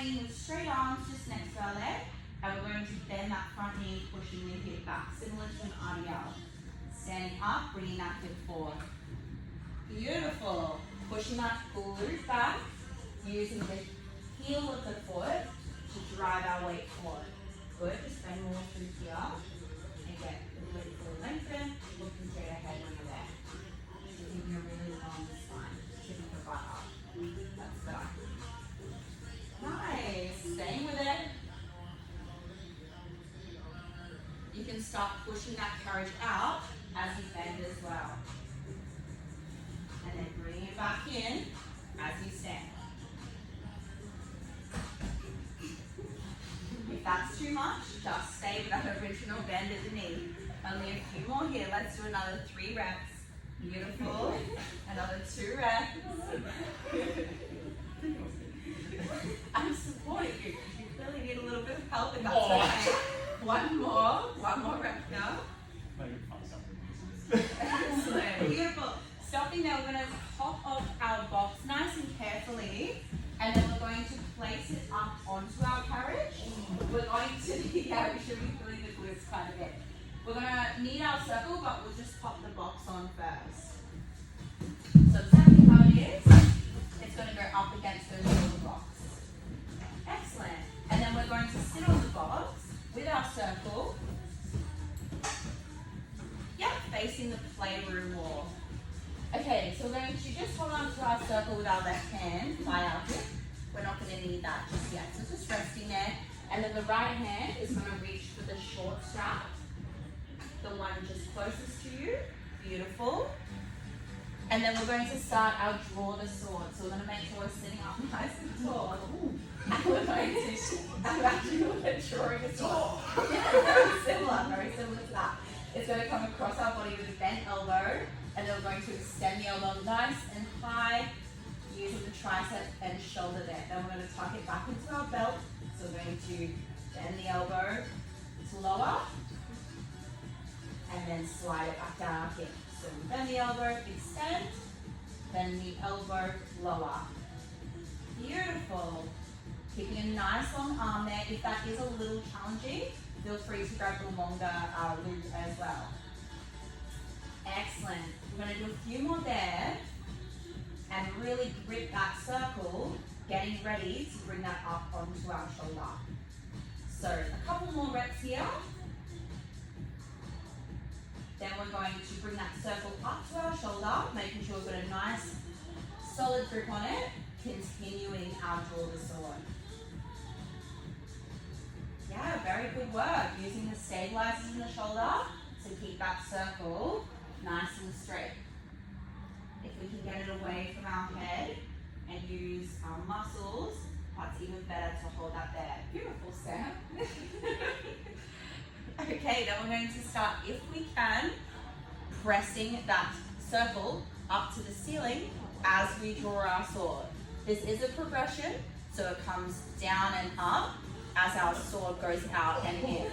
staying with straight arms just next to our leg. And we're going to bend that front knee, pushing the hip back, similar to an RDL. Standing up, bringing that hip forward. Beautiful. Pushing that glute back, using the heel of the foot to drive our weight forward. Good, just bend more through here. And get the glute fully lengthened, looking straight ahead when you're there. Keeping a really long spine, keeping the butt up. That's better. Nice, staying with it. You can start pushing that carriage out as you bend as well. And then bring it back in as you stand. If that's too much, just stay with that original bend at the knee. Only a few more here. Let's do another 3 reps. Beautiful. Another 2 reps. I'm supporting you. You clearly need a little bit of help if that's okay. One more rep now. Excellent. Beautiful. Stopping there, we're going to hop off our box nice and carefully, and then we're going to place it up onto our carriage. We're going to, we should be feeling the glutes quite a bit. We're going to need our circle, but we'll just pop the box on first. So exactly how it is, it's going to go up against those shoulder blocks. Excellent. And then we're going to sit on the box with our circle. Yep, facing the playroom wall. Okay, so we're going to just hold on to our circle with our left hand by our hip. We're not going to need that just yet. So just resting there. And then the right hand is going to reach for the short strap. The one just closest to you. Beautiful. And then we're going to start our draw the sword. So we're going to make sure we're sitting up nice and tall. And we're going to, I'm actually drawing a sword. Very similar to that. It's going to come across our body with a bent elbow. And then we're going to extend the elbow nice and high, using the tricep and shoulder there. Then we're going to tuck it back into our belt. So we're going to bend the elbow to lower, and then slide it back down our hip. So we bend the elbow, extend, bend the elbow, lower. Beautiful. Keeping a nice long arm there. If that is a little challenging, feel free to grab the longer loop as well. Excellent. We're going to do a few more there and really grip that circle, getting ready to bring that up onto our shoulder. So a couple more reps here. Then we're going to bring that circle up to our shoulder, making sure we've got a nice solid grip on it, continuing our draw the sword. Yeah, very good work. Using the stabilizers in the shoulder to keep that circle nice and straight. If we can get it away from our head and use our muscles, that's even better to hold that there. Beautiful, Sam. Okay, then we're going to start, if we can, pressing that circle up to the ceiling as we draw our sword. This is a progression, so it comes down and up as our sword goes out and in.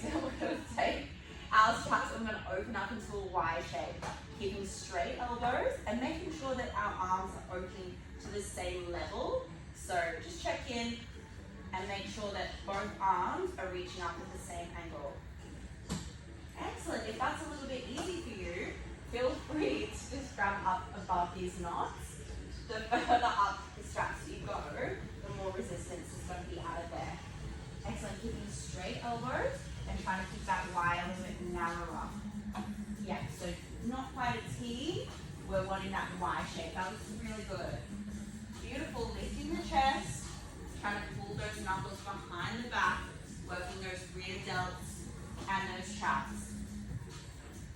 Then we're going to take our straps and we're going to open up into a Y shape, keeping straight elbows and making sure that our arms are opening to the same level. So just check in and make sure that both arms are reaching up at the same angle. Excellent. If that's a little bit easy for you, feel free to just grab up above these knots. The further up the straps you go, the more resistance is going to be added there. Excellent. Keeping straight elbows and trying to keep that Y a little bit narrower. Yeah, so not quite a T. We're wanting that Y shape. That looks really good. Beautiful. Lifting the chest, trying to pull those knuckles behind the back, working those rear delts and those traps.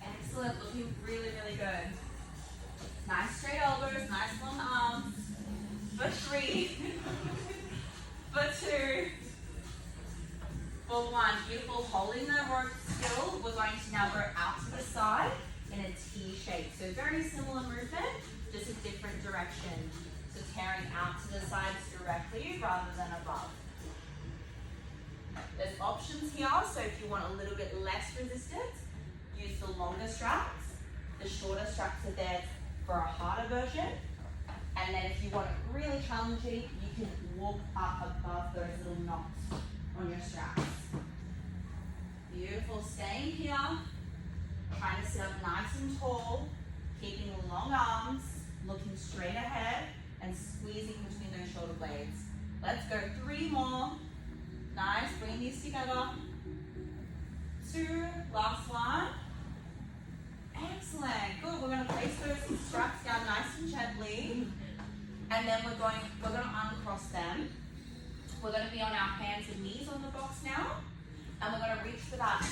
Excellent. Looking really, really good. Nice straight elbows, nice long arms. For 3. For 2. For 1. Beautiful. Holding the rope still. We're going to now go out to the side in a T shape. So very similar movement, just a different direction. So tearing out to the sides directly rather than above. There's options here, so if you want a little bit less resistance, use the longer straps. The shorter straps are there for a harder version. And then if you want it really challenging, you can walk up above those little knots on your straps. Beautiful, staying here, trying to sit up nice and tall, keeping long arms, looking straight ahead, and squeezing between those shoulder blades. Let's go 3 more. Nice, bring these together. 2, last one. Excellent, good. We're going to place those straps down nice and gently. And then we're going to uncross them. We're going to be on our hands and knees on the box now. And we're going to reach for that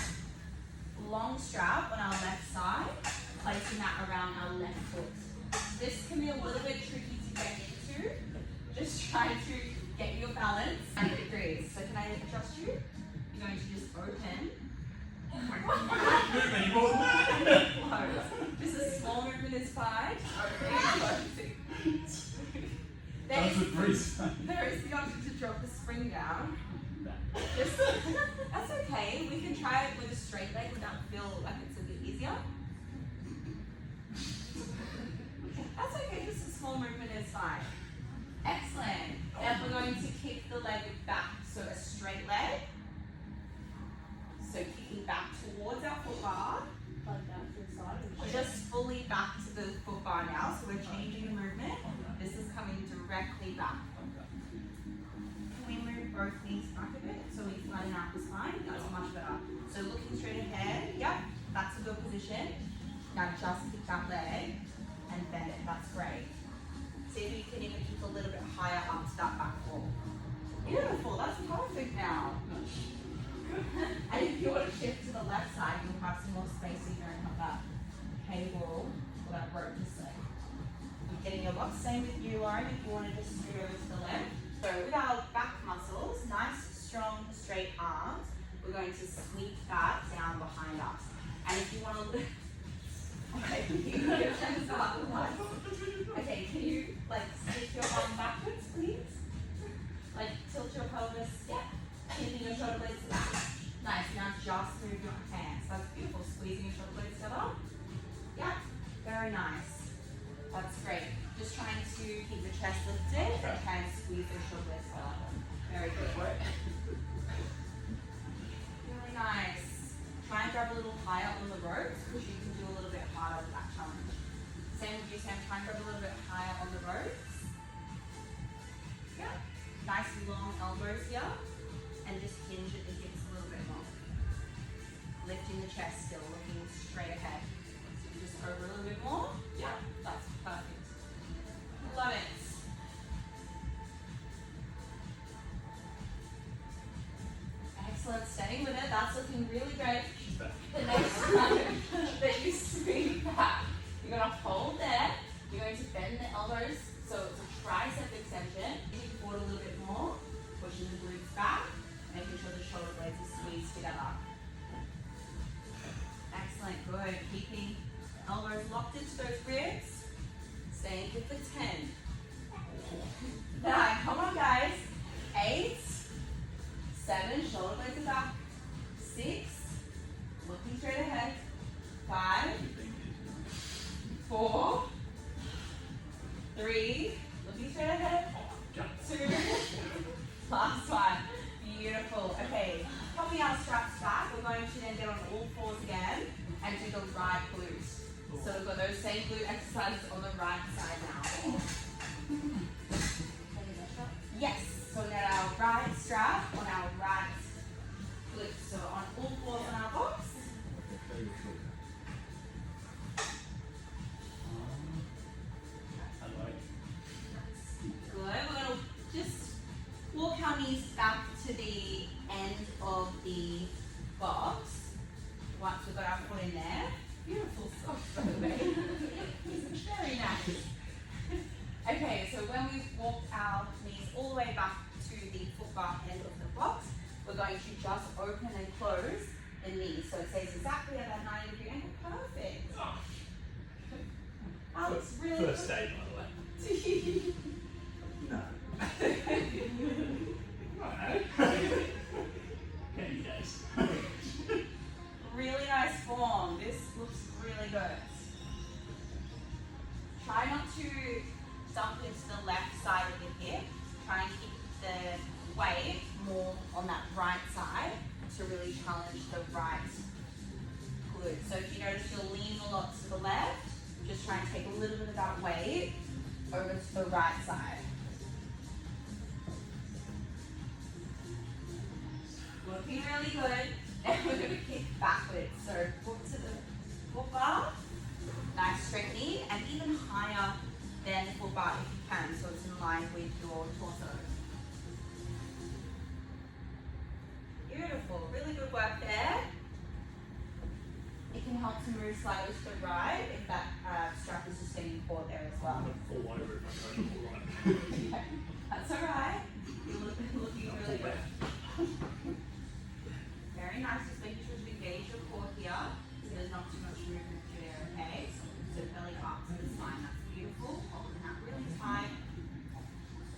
long strap on our left side, placing that around our left foot. This can be a little bit tricky to get into. Just try to get your balance 90 degrees. So can I adjust you? You're going to just open. Move any more than that. Just a small movement is fine. There is the option to drop the spring down. That's okay. We can try it with a straight leg. Would that feel like it's a bit easier? That's okay. Just a small movement is fine. Excellent. And we're going to kick the leg back. So a straight leg. So kicking back towards our foot bar. Just fully back to the foot bar now. So we're changing the movement. This is coming directly back. Can we move both knees back a bit so we flatten out the spine? That's much better. So looking straight ahead. Yep, that's a good position. Now just kick that leg and bend it. That's great. See if you can even keep a little bit higher up to that back wall. Beautiful, that's perfect now. And if you want to shift to the left side, you'll have some more space so you don't have that cable or that rope to swing. Getting your box, same with you, Lauren, if you want to just scoot over to the left. So with our back muscles, nice, strong, straight arms, we're going to sweep that down behind us. And if you want to lift, okay, you can your hands up. Okay, can you like stick your arm backwards, please? Like tilt your pelvis, yeah. Keeping your shoulder blades back. Nice, now just move your hands. That's beautiful, squeezing your shoulder blades together. Yeah, very nice. That's great. Just trying to keep the chest lifted and kind of squeeze the shoulder blades together. Very good work. Really nice. Try and grab a little higher on the ropes, which you can do a little bit harder with that challenge. Same with you, Sam. Try and grab a little bit higher on the ropes. Yeah. Nice long elbows here. And just hinge at the hips a little bit more. Lifting the chest still, looking straight ahead. Just over a little bit more. Yeah, that's perfect. Love it. Excellent, staying with it. That's looking really great. The next time that you swing back, you're going to hold there. You're going to bend the elbows, so it's a tricep extension. You can forward a little bit more, pushing the glutes back. Making sure the shoulder blades are squeezed together. Excellent, good. Keeping elbows locked into those ribs. Staying here for 10. 9, come on guys. 8, 7, shoulder blades are back. 6, looking straight ahead. 5, 4, 3, looking straight ahead. 2, last one. Beautiful. Okay, popping our straps back, we're going to then get on all fours again and do the right glute. So we've got those same glute exercises on the right side now. Yes, so we got our right strap on our right glute. So on all fours on our box. Good. We're going to just walk our knees back to the end of the box. Once we've got our foot in there. Beautiful socks, by the way. Very nice. Okay, so when we've walked our knees all the way back to the foot bar end of the box, we're going to just open and close the knees. So it stays exactly at that 90-degree angle. Perfect. Alex, really First day, by the way. No. Any days. Really nice form. This looks really good. Try not to dump into try and keep the weight more on that right side to really challenge the right glute. So if you notice you'll lean a lot to the left, just try and take a little bit of that weight over to the right side. Looking really good. And we're going to kick backwards. So foot to the foot bar. Nice straight knee, and even higher than the foot bar if you can, so it's in line with your torso. Beautiful, really good work there. It can help to move slightly to the right if that strap is just getting caught there as well. I'm going to fall over if I go all right. Okay, that's alright. You're looking really good. Very nice, just making sure to engage your core here, so there's not too much movement through there, okay? So belly up to the spine, that's beautiful. Holding that really tight.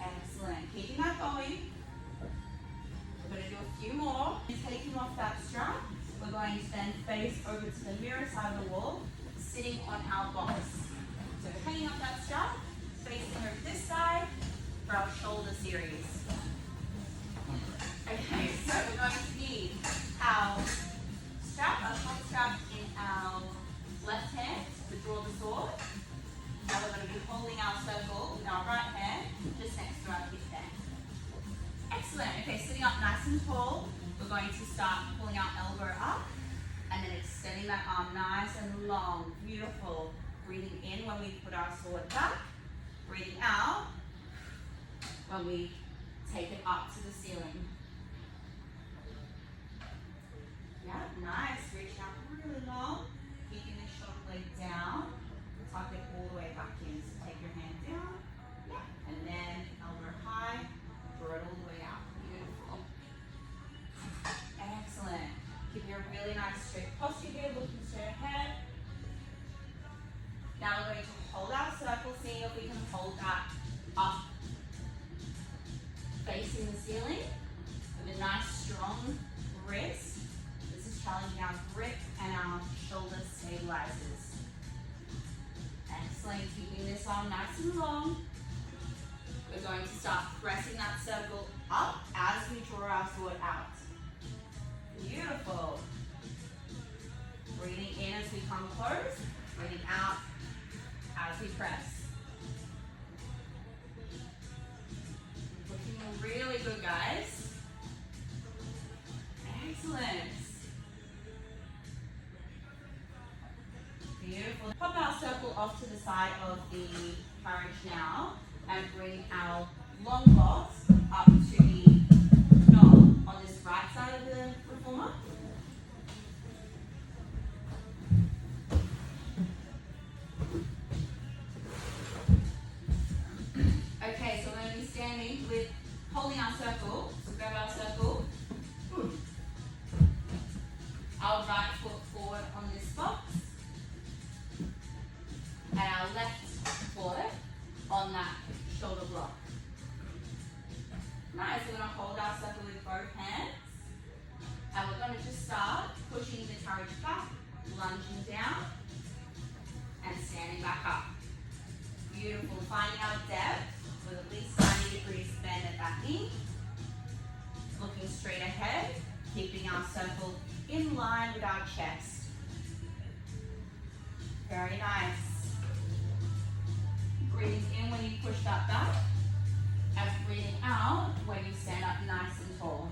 Excellent, keeping that going. We're going to do a few more. Taking off that strap, we're going to then face over to the mirror side of the wall, sitting on our box. So hanging up that strap, facing over this side for our shoulder series. Okay, so we're going to need our strap, our top strap in our left hand to draw the sword. Now we're going to be holding our circle with our right hand just next to our hip there. Excellent. Okay, sitting up nice and tall, we're going to start pulling our elbow up and then extending that arm nice and long. Beautiful. Breathing in when we put our sword back. Breathing out when we take it up to the ceiling. Yeah, nice. Reaching out really long. Keeping the shoulder blade down. Tuck it all the way back in. So take your hand down. Yeah. And then elbow high. Draw it all the way out. Beautiful. Excellent. Keep your really nice straight posture here. Looking straight ahead. Now we're going to hold our circle. Seeing if we can hold that up. Facing the ceiling. With a nice strong wrist. Challenging our grip and our shoulder stabilizers. Excellent, keeping this arm nice and long. We're going to start pressing that circle up as we draw our sword out. Beautiful. Breathing in as we come close, breathing out as we press. Looking really good, guys. Excellent. Beautiful. Pop our circle off to the side of the carriage now and bring our long box up to the knob on this right side of the reformer. Okay, so we're going to be standing with holding our circle. So grab our circle. Our right foot forward on this box. And our left foot on that shoulder block. Nice, we're going to hold our circle with both hands. And we're going to just start pushing the carriage back, lunging down, and standing back up. Beautiful, finding our depth with at least 90 degrees bend at that knee. Looking straight ahead, keeping our circle in line with our chest. Very nice. Breathing in when you push that back, and breathing out when you stand up nice and tall.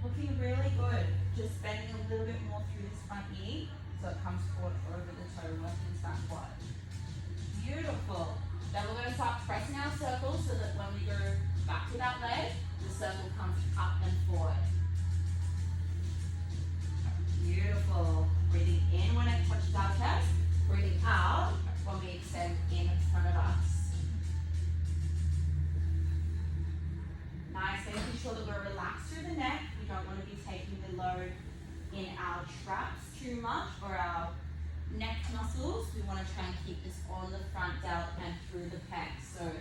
Looking really good. Just bending a little bit more through this front knee so it comes forward over the toe, working into that quad. Beautiful. Then we're going to start pressing our circle so that when we go back to that leg, the circle comes up and forward. Beautiful. Breathing in when it touches our chest. Breathing out when we extend in front of us. Nice, making sure that we're relaxed through the neck. We don't want to be taking the load in our traps too much or our neck muscles. We want to try and keep this on the front delt and through the pecs. So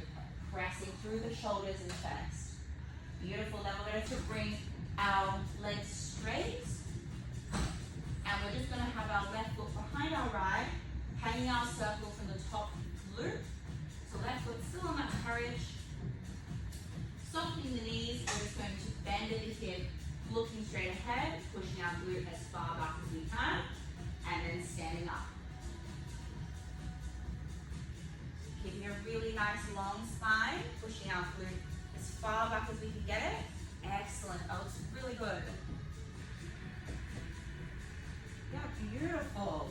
pressing through the shoulders and chest. Beautiful. Then we're going to bring our legs straight. And we're just going to have our left foot behind our right, hanging our circle from the top loop. So left foot still on encourage. Softening the knees, we're just going to bend at the hip, looking straight ahead, pushing our glute as far back as we can, and then standing up. Keeping a really nice long spine, pushing our glute as far back as we can get it. Excellent, that looks really good. Yeah, beautiful.